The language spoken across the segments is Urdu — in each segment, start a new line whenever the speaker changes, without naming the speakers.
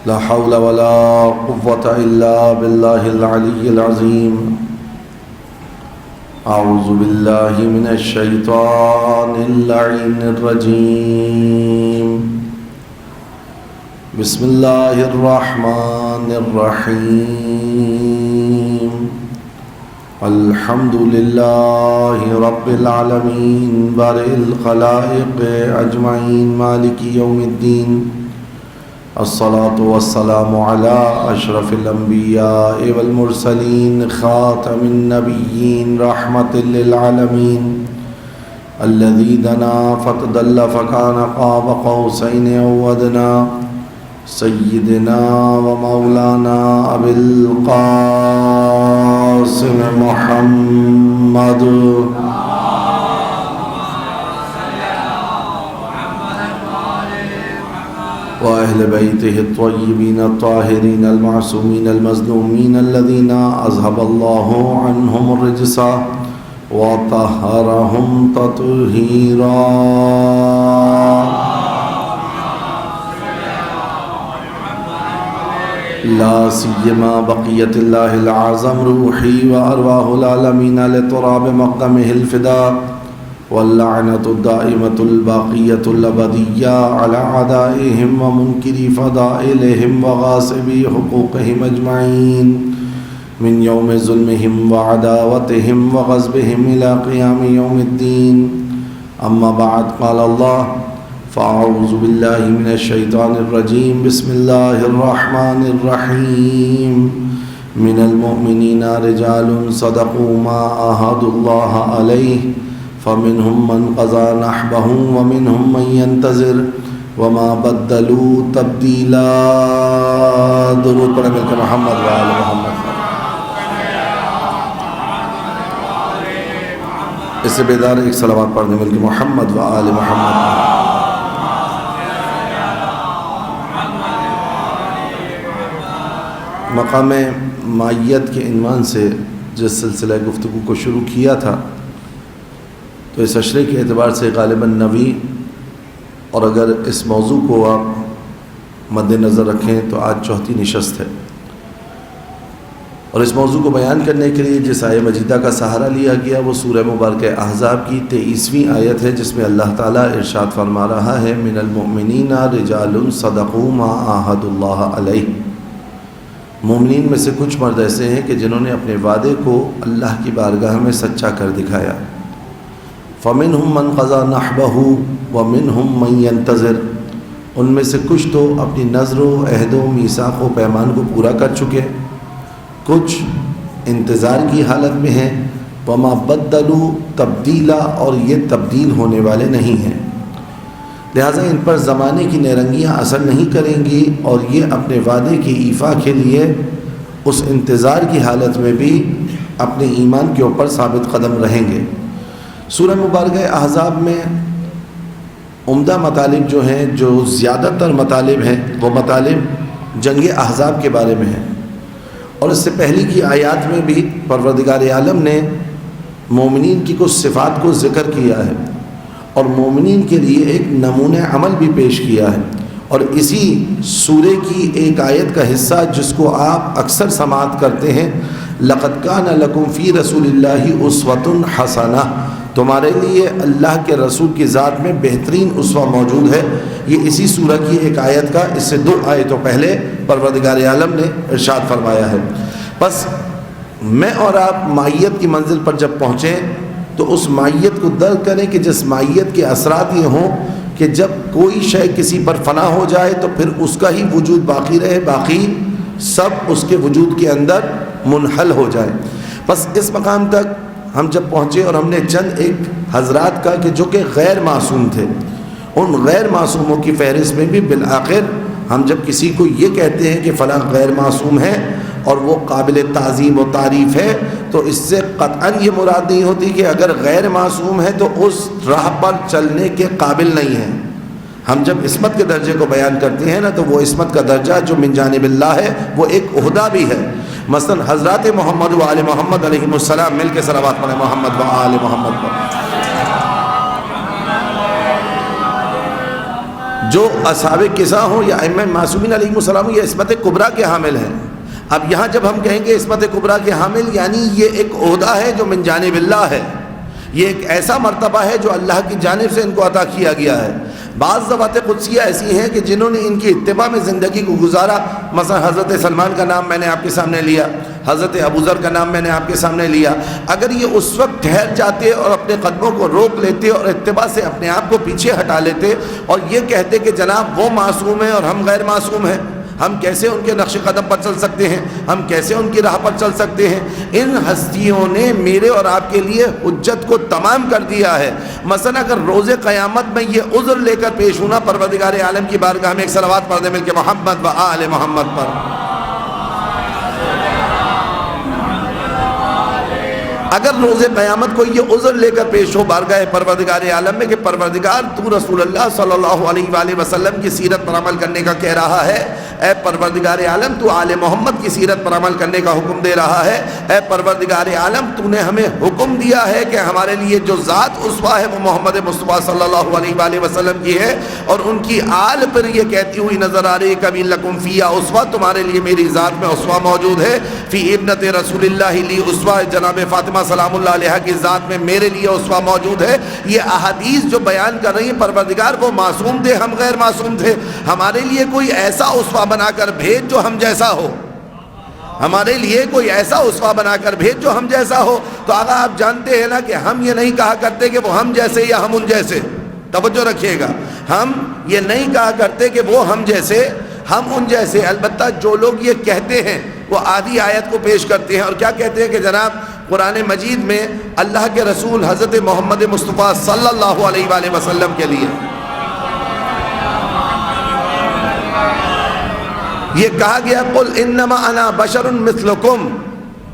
لا حول ولا قوة إلا بالله العلي العظيم. أعوذ بالله من الشيطان اللعين الرجيم. بسم الله الرحمن الرحيم. الحمد لله رب العالمين بارئ الخلائق أجمعين مالك يوم الدين. الصلاة والسلام على أشرف الأنبياء والمرسلين خاتم النبيين رحمة للعالمين الذي دنا فتدل فكان قاب قوسين أو أدنى. سيدنا ومولانا أبي القاسم محمد وأهل بيته الطيبين الطاهرين المعصومين المظلومين الذين أذهب الله عنهم الرجس وطهرهم تطهيرا. لا سيما بقية الله الأعظم روحي وأرواح العالمين لتراب مقدمه الفداء واللعنة الدائمة الباقية الأبدية على أعدائهم ومنكري فضائلهم وغاصبي حقوقهم أجمعين من يوم ظلمهم وعداوتهم وغصبهم إلى قيام يوم الدين. أما بعد قال الله فأعوذ بالله من الشيطان الرجيم. بسم الله الرحمن الرحيم. من المؤمنين رجال صدقوا ما عاهدوا الله عليه فمنهم من قضى نحبه ومنهم من ينتظر وما بدلوا تبديلا. درود پڑھیں مل کے محمد و آل محمد. اس سے بیدار ایک صلوات پڑھنے مل کے محمد و آل محمد. مقام مائیت کے عنوان سے جس سلسلہ گفتگو کو شروع کیا تھا تو اس اشرے کے اعتبار سے غالباً نویں اور اگر اس موضوع کو آپ مد نظر رکھیں تو آج چوتھی نشست ہے. اور اس موضوع کو بیان کرنے کے لیے جس آیہ مجیدہ کا سہارا لیا گیا وہ سورہ مبارکہ احزاب کی 23ویں آیت ہے جس میں اللہ تعالیٰ ارشاد فرما رہا ہے من المؤمنین رجال صدقوا ما عاهدوا اللہ علیہ. مومنین میں سے کچھ مرد ایسے ہیں کہ جنہوں نے اپنے وعدے کو اللہ کی بارگاہ میں سچا کر دکھایا. فَمِنْهُمْ مَنْ قَضَى نَحْبَهُ وَمِنْهُمْ مَنْ يَنْتَظِرُ. ان میں سے کچھ تو اپنی نذر و عہد و میثاق و پیمان کو پورا کر چکے، کچھ انتظار کی حالت میں ہیں. وَمَا بَدَّلُوا تَبْدِيلًا. اور یہ تبدیل ہونے والے نہیں ہیں، لہٰذا ان پر زمانے کی نیرنگیاں اثر نہیں کریں گی اور یہ اپنے وعدے کی ایفا کے لیے اس انتظار کی حالت میں بھی اپنے ایمان کے اوپر ثابت قدم رہیں گے. سورہ مبارکہ احزاب میں عمدہ مطالب جو ہیں، جو زیادہ تر مطالب ہیں، وہ مطالب جنگ احزاب کے بارے میں ہیں. اور اس سے پہلی کی آیات میں بھی پروردگار عالم نے مومنین کی کچھ صفات کو ذکر کیا ہے اور مومنین کے لیے ایک نمونہ عمل بھی پیش کیا ہے. اور اسی سورہ کی ایک آیت کا حصہ جس کو آپ اکثر سماعت کرتے ہیں، لَقَدْ كَانَ لَكُمْ فِي رَسُولِ اللَّهِ أُسْوَةٌ حَسَنَةٌ. تمہارے لیے اللہ کے رسول کی ذات میں بہترین اسوہ موجود ہے. یہ اسی سورہ کی ایک آیت کا اس سے 2 آیتوں پہلے پروردگار عالم نے ارشاد فرمایا ہے. بس میں اور آپ مائیت کی منزل پر جب پہنچیں تو اس مائیت کو درک کریں کہ جس مائیت کے اثرات یہ ہوں کہ جب کوئی شے کسی پر فنا ہو جائے تو پھر اس کا ہی وجود باقی رہے، باقی سب اس کے وجود کے اندر منحل ہو جائے. بس اس مقام تک ہم جب پہنچے اور ہم نے چند ایک حضرات کا کہ جو کہ غیر معصوم تھے، ان غیر معصوموں کی فہرست میں بھی بالآخر ہم جب کسی کو یہ کہتے ہیں کہ فلاں غیر معصوم ہے اور وہ قابل تعظیم و تعریف ہے تو اس سے قطعاً یہ مراد نہیں ہوتی کہ اگر غیر معصوم ہے تو اس راہ پر چلنے کے قابل نہیں ہے. ہم جب عصمت کے درجے کو بیان کرتے ہیں نا تو وہ عصمت کا درجہ جو من جانب اللہ ہے وہ ایک عہدہ بھی ہے. مثلا حضرات محمد و آل محمد علیہ السلام مل کے صلوات پڑھیں محمد و آل محمد پر. جو اصحاب قصہ ہوں یا ائمہ معصومین علیہم السلام یہ عصمت کبریٰ کے حامل ہیں. اب یہاں جب ہم کہیں گے عصمت کبریٰ کے حامل، یعنی یہ ایک عہدہ ہے جو من جانب اللہ ہے، یہ ایک ایسا مرتبہ ہے جو اللہ کی جانب سے ان کو عطا کیا گیا ہے. بعض ذوات قدسیہ ایسی ہیں کہ جنہوں نے ان کی اتباع میں زندگی کو گزارا. مثلا حضرت سلمان کا نام میں نے آپ کے سامنے لیا، حضرت ابوذر کا نام میں نے آپ کے سامنے لیا. اگر یہ اس وقت ٹھہر جاتے اور اپنے قدموں کو روک لیتے اور اتباع سے اپنے آپ کو پیچھے ہٹا لیتے اور یہ کہتے کہ جناب وہ معصوم ہیں اور ہم غیر معصوم ہیں، ہم کیسے ان کے نقش قدم پر چل سکتے ہیں، ہم کیسے ان کی راہ پر چل سکتے ہیں. ان ہستیوں نے میرے اور آپ کے لیے حجت کو تمام کر دیا ہے. مثلا اگر روز قیامت میں یہ عذر لے کر پیش ہونا پروردگار عالم کی بارگاہ میں، ایک صلوات پڑھ دیں مل کے محمد و آل محمد پر. اگر روز قیامت کو یہ عذر لے کر پیش ہو بارگاہ پروردگار عالم میں کہ پروردگار تو رسول اللہ صلی اللہ علیہ وآلہ وسلم کی سیرت پر عمل کرنے کا کہہ رہا ہے، اے پروردگار عالم تو آل محمد کی سیرت پر عمل کرنے کا حکم دے رہا ہے، اے پروردگار عالم تو نے ہمیں حکم دیا ہے کہ ہمارے لیے جو ذات اسوہ ہے وہ محمد مصطفیٰ صلی اللہ علیہ وآلہ وسلم کی ہے، اور ان کی آل پر یہ کہتی ہوئی نظر آ رہی ہے کبھی لکم فیہا اسوہ، تمہارے لیے میری ذات میں اسوہ موجود ہے. فی ابنت رسول اللہ لی اسوہ، جناب فاطمہ سلام اللہ علیہ کی ذات میں میرے لیے اسوہ موجود ہے. یہ احادیث جو بیان کر رہی ہیں پروردگار وہ معصوم تھے، ہم غیر معصوم تھے، ہمارے لیے کوئی ایسا اسوہ بنا کر بھیج جو ہم جیسا ہو، ہمارے لیے کوئی ایسا اسوہ بنا کر بھیج جو ہم جیسا ہو. تو آقا آپ جانتے ہیں نا کہ ہم یہ نہیں کہا کرتے کہ وہ ہم جیسے یا ہم ان جیسے، توجہ رکھیے گا، ہم یہ نہیں کہا کرتے کہ وہ ہم جیسے ہم ان جیسے. البتہ جو لوگ یہ کہتے ہیں وہ آدھی آیت کو پیش کرتے ہیں اور کیا کہتے ہیں کہ جناب قرآن مجید میں اللہ کے رسول حضرت محمد مصطفیٰ صلی اللہ علیہ وآلہ وسلم کے لیے یہ کہا گیا قل انما انا بشر مثلکم،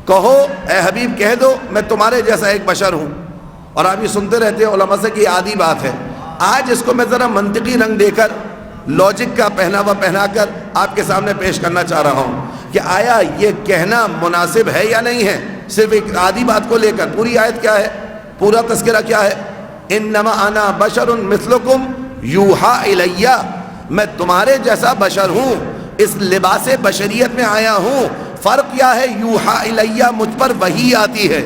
کہو اے حبیب کہہ دو میں تمہارے جیسا ایک بشر ہوں. اور آپ یہ سنتے رہتے ہیں علماء سے کہ یہ عادی بات ہے. آج اس کو میں ذرا منطقی رنگ دے کر لاجک کا پہناوا پہنا کر آپ کے سامنے پیش کرنا چاہ رہا ہوں کہ آیا یہ کہنا مناسب ہے یا نہیں ہے. صرف ایک آدھی بات کو لے کر پوری آیت کیا ہے، پورا تذکرہ کیا ہے، انما انا بشر مثلکم یوحا الی، میں تمہارے جیسا بشر ہوں، اس لباس بشریت میں آیا ہوں. فرق کیا ہے، یوحا الی مجھ پر وحی آتی ہے،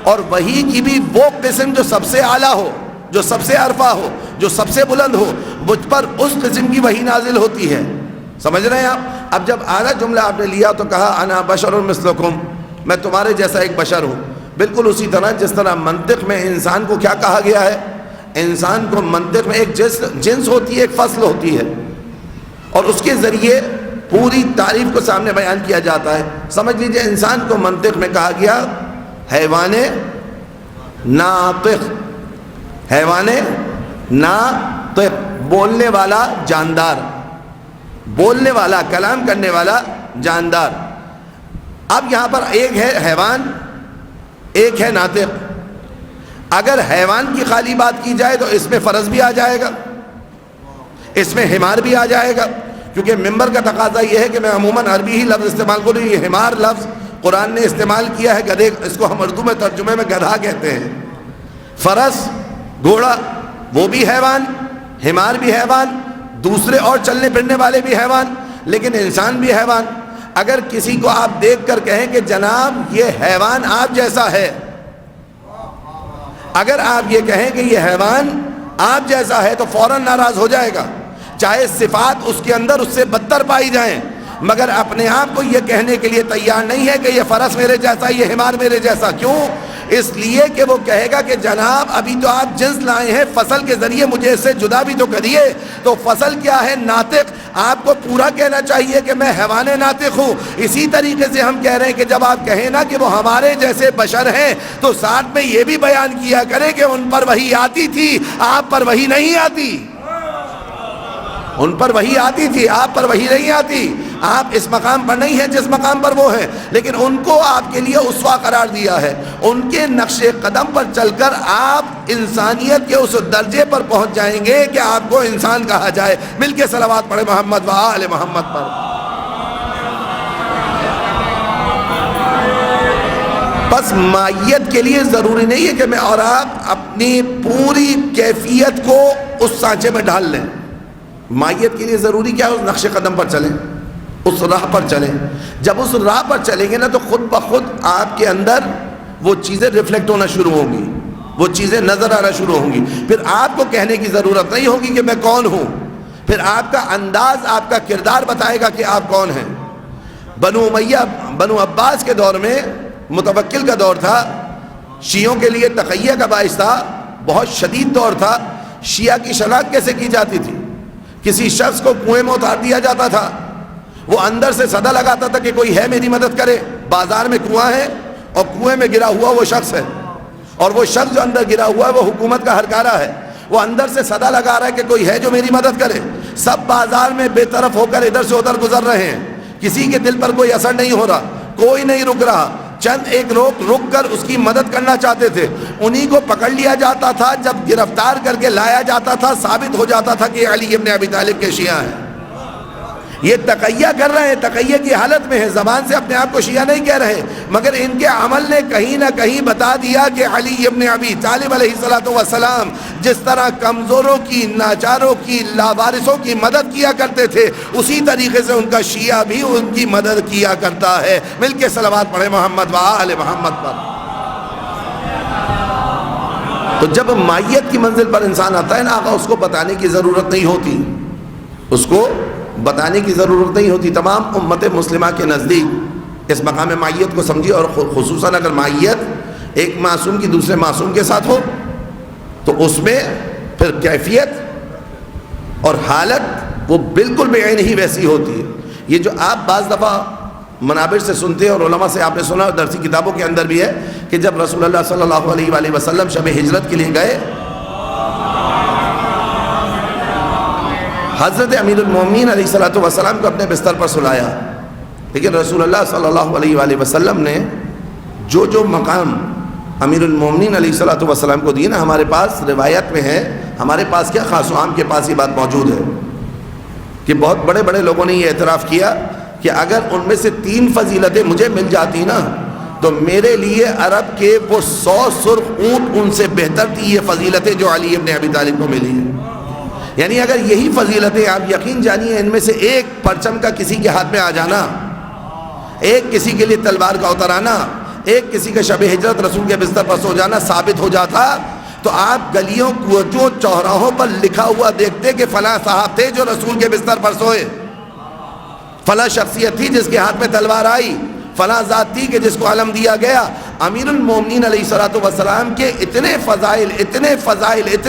اور وحی کی بھی وہ قسم جو سب سے اعلیٰ ہو، جو سب سے عرفہ ہو، جو سب سے بلند ہو، مجھ پر اس قسم کی وحی نازل ہوتی ہے. سمجھ رہے ہیں آپ؟ اب جب اعلیٰ جملہ آپ نے لیا تو کہا انا بشر مثلکم، میں تمہارے جیسا ایک بشر ہوں. بالکل اسی طرح جس طرح منطق میں انسان کو کیا کہا گیا ہے، انسان کو منطق میں ایک جنس ہوتی ہے، ایک فصل ہوتی ہے، اور اس کے ذریعے پوری تعریف کو سامنے بیان کیا جاتا ہے. سمجھ لیجئے انسان کو منطق میں کہا گیا حیوان ناطق، حیوان ناطق بولنے والا جاندار، بولنے والا کلام کرنے والا جاندار. اب یہاں پر ایک ہے حیوان، ایک ہے ناطق. اگر حیوان کی خالی بات کی جائے تو اس میں فرض بھی آ جائے گا، اس میں حمار بھی آ جائے گا، کیونکہ ممبر کا تقاضا یہ ہے کہ میں عموماً عربی ہی لفظ استعمال کروں. یہ حمار لفظ قرآن نے استعمال کیا ہے، گدھے، اس کو ہم اردو میں ترجمے میں گدھا کہتے ہیں. فرس، گھوڑا وہ بھی حیوان، حمار بھی حیوان، دوسرے اور چلنے پھرنے والے بھی حیوان، لیکن انسان بھی حیوان. اگر کسی کو آپ دیکھ کر کہیں کہ جناب یہ حیوان آپ جیسا ہے، اگر آپ یہ کہیں کہ یہ حیوان آپ جیسا ہے تو فوراً ناراض ہو جائے گا، چاہے صفات اس کے اندر اس سے بدتر پائی جائیں، مگر اپنے آپ کو یہ کہنے کے لیے تیار نہیں ہے کہ یہ فرس میرے جیسا، یہ حمار میرے جیسا. کیوں؟ اس لیے کہ وہ کہے گا کہ جناب ابھی تو آپ جنس لائے ہیں، فصل کے ذریعے مجھے اس سے جدا بھی تو کریے. تو فصل کیا ہے؟ ناطق. آپ کو پورا کہنا چاہیے کہ میں حیوان ناطق ہوں. اسی طریقے سے ہم کہہ رہے ہیں کہ جب آپ کہیں نا کہ وہ ہمارے جیسے بشر ہیں تو ساتھ میں یہ بھی بیان کیا کریں کہ ان پر وحی آتی تھی، آپ پر وحی نہیں آتی. ان پر وحی آتی تھی، آپ پر وحی نہیں آتی. آپ اس مقام پر نہیں ہیں جس مقام پر وہ ہیں، لیکن ان کو آپ کے لیے اسوہ قرار دیا ہے. ان کے نقش قدم پر چل کر آپ انسانیت کے اس درجے پر پہنچ جائیں گے کہ آپ کو انسان کہا جائے. مل کے صلوات پڑھے محمد و آل محمد پر. بس مائیت کے لیے ضروری نہیں ہے کہ میں اور آپ اپنی پوری کیفیت کو اس سانچے میں ڈال لیں. مائیت کے لیے ضروری کیا ہے؟ اس نقش قدم پر چلیں، اس راہ پر چلیں. جب اس راہ پر چلیں گے نا تو خود بخود آپ کے اندر وہ چیزیں ریفلیکٹ ہونا شروع ہوں گی، وہ چیزیں نظر آنا شروع ہوں گی. پھر آپ کو کہنے کی ضرورت نہیں ہوگی کہ میں کون ہوں، پھر آپ کا انداز، آپ کا کردار بتائے گا کہ آپ کون ہیں. بنو امیہ، بنو عباس کے دور میں متوکل کا دور تھا، شیعوں کے لیے تقیہ کا باعث تھا، بہت شدید دور تھا. شیعہ کی شناخت کیسے کی جاتی تھی؟ کسی شخص کو کنویں میں اتار دیا جاتا تھا، وہ اندر سے صدا لگاتا تھا کہ کوئی ہے میری مدد کرے. بازار میں کنواں ہے اور کنویں میں گرا ہوا وہ شخص ہے، اور وہ شخص جو اندر گرا ہوا ہے وہ حکومت کا ہرکارہ ہے، وہ اندر سے صدا لگا رہا ہے کہ کوئی ہے جو میری مدد کرے. سب بازار میں بے طرف ہو کر ادھر سے ادھر گزر رہے ہیں، کسی کے دل پر کوئی اثر نہیں ہو رہا، کوئی نہیں رک رہا. چند ایک لوگ رک کر اس کی مدد کرنا چاہتے تھے، انہی کو پکڑ لیا جاتا تھا. جب گرفتار کر کے لایا جاتا تھا ثابت ہو جاتا تھا کہ علی ابن ابی طالب کے شیعہ ہیں. یہ تقیہ کر رہے ہیں، تقیہ کی حالت میں ہے، زبان سے اپنے آپ کو شیعہ نہیں کہہ رہے، مگر ان کے عمل نے کہیں نہ کہیں بتا دیا کہ علی ابن ابی طالب علیہ السلام جس طرح کمزوروں کی، ناچاروں کی، لاوارثوں کی مدد کیا کرتے تھے، اسی طریقے سے ان کا شیعہ بھی ان کی مدد کیا کرتا ہے. مل کے صلوات پڑھے محمد و آل محمد پر. تو جب مائیت کی منزل پر انسان آتا ہے نا آقا، اس کو بتانے کی ضرورت نہیں ہوتی، اس کو بتانے کی ضرورت نہیں ہوتی. تمام امت مسلمہ کے نزدیک اس مقام مائیت کو سمجھیے، اور خصوصاً اگر مائیت ایک معصوم کی دوسرے معصوم کے ساتھ ہو تو اس میں پھر کیفیت اور حالت وہ بالکل بے عین ہی ویسی ہوتی ہے. یہ جو آپ بعض دفعہ منابر سے سنتے ہیں اور علماء سے آپ نے سنا، اور درسی کتابوں کے اندر بھی ہے کہ جب رسول اللہ صلی اللہ علیہ وآلہ وسلم شب ہجرت کے لیے گئے، حضرت امیر المومنین علیہ السلام کو اپنے بستر پر سلایا، لیکن رسول اللہ صلی اللہ علیہ وآلہ وسلم نے جو جو مقام امیر المومنین علیہ السلام کو دیے نا، ہمارے پاس روایت میں ہے، ہمارے پاس کیا خاص و عام کے پاس یہ بات موجود ہے کہ بہت بڑے بڑے لوگوں نے یہ اعتراف کیا کہ اگر ان میں سے 3 فضیلتیں مجھے مل جاتی نا تو میرے لیے عرب کے وہ 100 سرخ اونٹ ان سے بہتر تھی یہ فضیلتیں جو علی ابن ابی طالب کو ملی ہیں. یعنی اگر یہی فضیلتیں آپ یقین جانیے، ان میں سے ایک پرچم کا کسی کے ہاتھ میں آ جانا، ایک کسی کے لیے تلوار کا اتر آنا، ایک کسی کا شب ہجرت رسول کے بستر پر سو جانا ثابت ہو جاتا، تو آپ گلیوں کوچوں چوراہوں پر لکھا ہوا دیکھتے کہ فلاں صاحب تھے جو رسول کے بستر پر سوئے، فلاں شخصیت تھی جس کے ہاتھ میں تلوار آئی، فلاں ذات تھی کہ جس کو علم دیا گیا. امیر المومنین علیہ السلام کے اتنے فضائل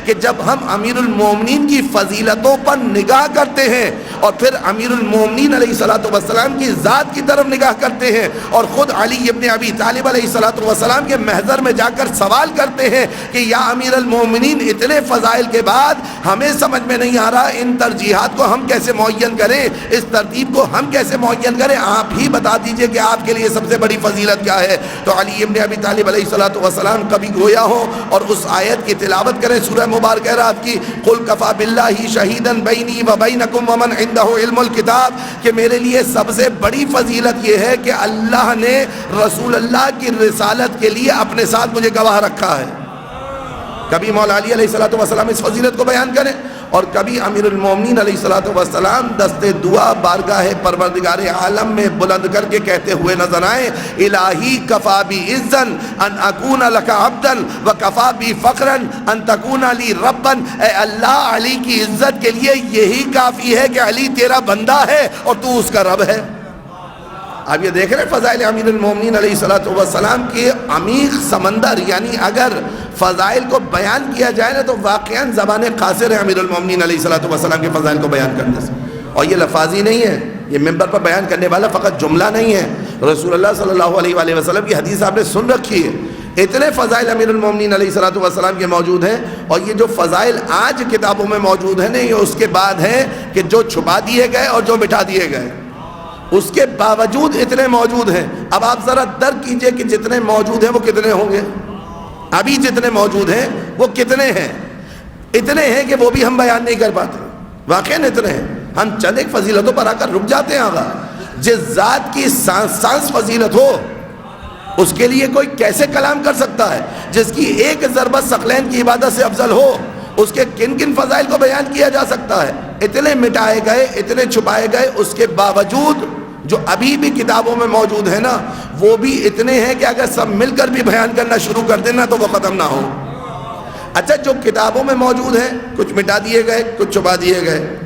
کہ جب ہم امیر المومنین کی فضیلتوں پر نگاہ کرتے ہیں اور پھر امیر المومنین علیہ السلام کی ذات کی طرف نگاہ کرتے ہیں اور خود علی ابن ابی طالب علیہ السلام کے محضر میں جا کر سوال کرتے ہیں کہ یا امیر المومنین، اتنے فضائل کے بعد ہمیں سمجھ میں نہیں آ رہا ان ترجیحات کو ہم کیسے معین کریں، اس ترتیب کو ہم کیسے معین کریں، آپ ہی بتا دیجئے کہ آپ کے لیے سب سے بڑی فضیلت کیا ہے. تو علی ابن ابی طالب علیہ السلام کبھی گویا ہو اور اس آیت کی تلاوت کریں، سورہ مبارکہ رات کی، قل کفا باللہ شہیدا بینی و بینکم ومن عندہ علم الکتاب، کہ میرے لیے سب سے بڑی فضیلت یہ ہے کہ اللہ نے رسول اللہ کی رسالت کے لیے اپنے ساتھ مجھے گواہ رکھا ہے. کبھی مولا علی علیہ السلام اس فضیلت کو بیان کریں اور کبھی امیر المومنین علیہ السلام دست دعا بارگاہ پروردگار عالم میں بلند کر کے کہتے ہوئے نظر آئیں، الہی کفا بی عزن ان اکون لک عبدا و کفا بی فخرا ان تکون لی ربا. اے اللہ، علی کی عزت کے لیے یہی کافی ہے کہ علی تیرا بندہ ہے اور تو اس کا رب ہے. آپ یہ دیکھ رہے ہیں فضائل امیر المومنین علیہ السلام کے عمیق سمندر. یعنی اگر فضائل کو بیان کیا جائے نا تو واقعاً زبان قاصر ہے امیر المومنین علیہ السلام کے فضائل کو بیان کرنے سے. اور یہ لفاظی نہیں ہے، یہ ممبر پر بیان کرنے والا فقط جملہ نہیں ہے، رسول اللہ صلی اللہ علیہ وآلہ وسلم کی حدیث آپ نے سن رکھی ہے. اتنے فضائل امیر المومنین علیہ السلام کے موجود ہیں، اور یہ جو فضائل آج کتابوں میں موجود ہیں یہ اس کے بعد ہیں کہ جو چھپا دیے گئے اور جو مٹا دیے گئے، اس کے باوجود اتنے موجود ہیں. اب آپ ذرا درک کیجئے کہ جتنے موجود ہیں وہ کتنے ہوں گے، ابھی جتنے موجود ہیں وہ کتنے ہیں. اتنے ہیں کہ وہ بھی ہم بیان نہیں کر پاتے، واقعاً اتنے ہیں. ہم چند ایک فضیلتوں پر آ کر رک جاتے ہیں. آگا جس ذات کی سانس فضیلت ہو اس کے لیے کوئی کیسے کلام کر سکتا ہے؟ جس کی ایک ضربت ثقلین کی عبادت سے افضل ہو اس کے کن کن فضائل کو بیان کیا جا سکتا ہے. اتنے مٹائے گئے، اتنے چھپائے گئے، اس کے باوجود جو ابھی بھی کتابوں میں موجود ہیں نا، وہ بھی اتنے ہیں کہ اگر سب مل کر بھی بیان کرنا شروع کر دینا تو وہ ختم نہ ہو. اچھا، جو کتابوں میں موجود ہیں کچھ مٹا دیے گئے، کچھ چھپا دیے گئے،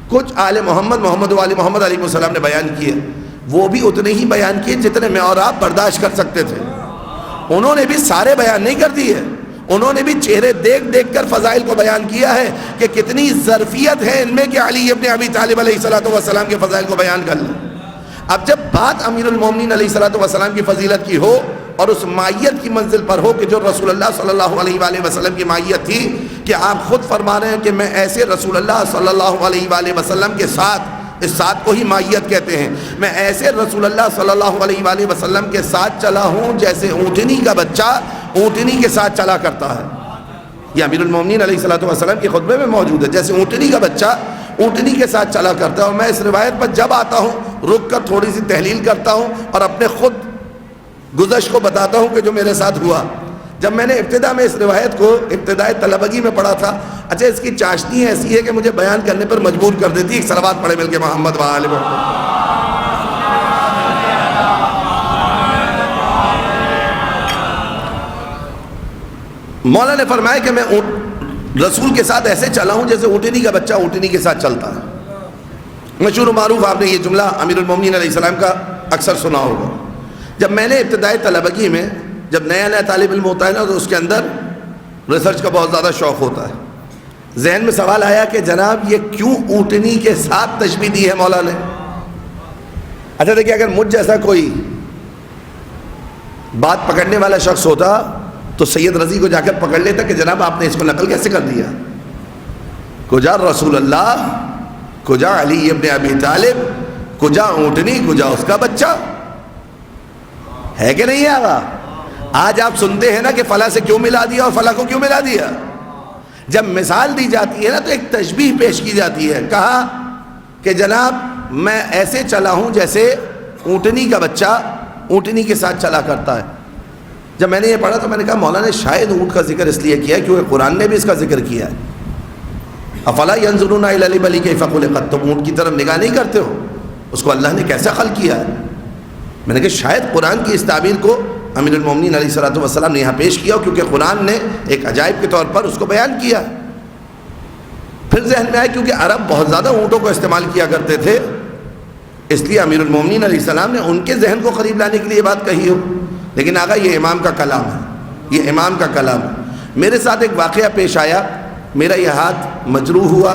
کچھ آل محمد و آل محمد علیہ السلام نے بیان کیے، وہ بھی اتنے ہی بیان کیے جتنے میں اور آپ برداشت کر سکتے تھے. انہوں نے بھی سارے بیان نہیں کر دیے، انہوں نے بھی چہرے دیکھ دیکھ کر فضائل کو بیان کیا ہے کہ کتنی ظرفیت ہے ان میں کہ علی ابن ابی طالب علیہ السلام کے فضائل کو بیان کر لیں. اب جب بات امیر المومنین علیہ السلام کی فضیلت کی ہو اور اس مائیت کی منزل پر ہو کہ جو رسول اللہ صلی اللہ علیہ وآلہ وسلم کی مائیت تھی، کہ آپ خود فرما رہے ہیں کہ میں ایسے رسول اللہ صلی اللہ علیہ وآلہ وسلم کے ساتھ، اس ساتھ کو ہی مائیت کہتے ہیں، میں ایسے رسول اللہ صلی اللہ علیہ وآلہ وسلم کے ساتھ چلا ہوں جیسے اونٹنی کا بچہ اونٹنی کے ساتھ چلا کرتا ہے. یہ امیر المومنین علیہ السلام کے خطبے میں موجود ہے، جیسے اونٹنی کا بچہ اونٹنی کے ساتھ چلا کرتا ہے. اور میں اس روایت پر جب آتا ہوں رک کر تھوڑی سی تحلیل کرتا ہوں اور اپنے خود گزشت کو بتاتا ہوں کہ جو میرے ساتھ ہوا. جب میں نے ابتدا میں اس روایت کو ابتدائے طلبگی میں پڑھا تھا، اچھا اس کی چاشنی ایسی ہے کہ مجھے بیان کرنے پر مجبور کر دیتی. ایک صلوات پڑھے مل کے محمد و آل محمد. مولا نے فرمایا کہ میں رسول کے ساتھ ایسے چلا ہوں جیسے اونٹنی کا بچہ اونٹنی کے ساتھ چلتا ہے. مشہور و معروف آپ نے یہ جملہ امیر المومنین علیہ السلام کا اکثر سنا ہوگا. جب میں نے ابتدائی طلبگی میں جب نیا نیا طالب علم ہوتا ہے نا تو اس کے اندر ریسرچ کا بہت زیادہ شوق ہوتا ہے. ذہن میں سوال آیا کہ جناب یہ کیوں اونٹنی کے ساتھ تشبیہ دی ہے مولا نے. اچھا دیکھیں، اگر مجھ جیسا کوئی بات پکڑنے والا شخص ہوتا تو سید رضی کو جا کر پکڑ لیتا کہ جناب آپ نے اس کو نقل کیسے کر دیا. کجا رسول اللہ، کجا علی ابن ابی طالب، کجا اونٹنی، کجا اس کا بچہ. ہے کہ نہیں آگا؟ آج آپ سنتے ہیں نا کہ فلاں سے کیوں ملا دیا اور فلاں کو کیوں ملا دیا. جب مثال دی جاتی ہے نا تو ایک تشبیہ پیش کی جاتی ہے. کہا کہ جناب میں ایسے چلا ہوں جیسے اونٹنی کا بچہ اونٹنی کے ساتھ چلا کرتا ہے. جب میں نے یہ پڑھا تو میں نے کہا مولا نے شاید اونٹ کا ذکر اس لیے کیا ہے کیونکہ قرآن نے بھی اس کا ذکر کیا ہے. افلا ینظرون الی الابل کیف خلقت، تم اونٹ کی طرف نگاہ نہیں کرتے ہو اس کو اللہ نے کیسا خلق کیا ہے. میں نے کہا شاید قرآن کی اس تعبیر کو امیر المومنین علیہ السلام نے یہاں پیش کیا کیونکہ قرآن نے ایک عجائب کے طور پر اس کو بیان کیا. پھر ذہن میں آیا کیونکہ عرب بہت زیادہ اونٹوں کو استعمال کیا کرتے تھے، اس لیے امیر المومنین علیہ السلام نے ان کے ذہن کو قریب لانے کے لیے یہ بات کہی ہو. لیکن آقا یہ امام کا کلام ہے، یہ امام کا کلام ہے. میرے ساتھ ایک واقعہ پیش آیا، میرا یہ ہاتھ مجروح ہوا،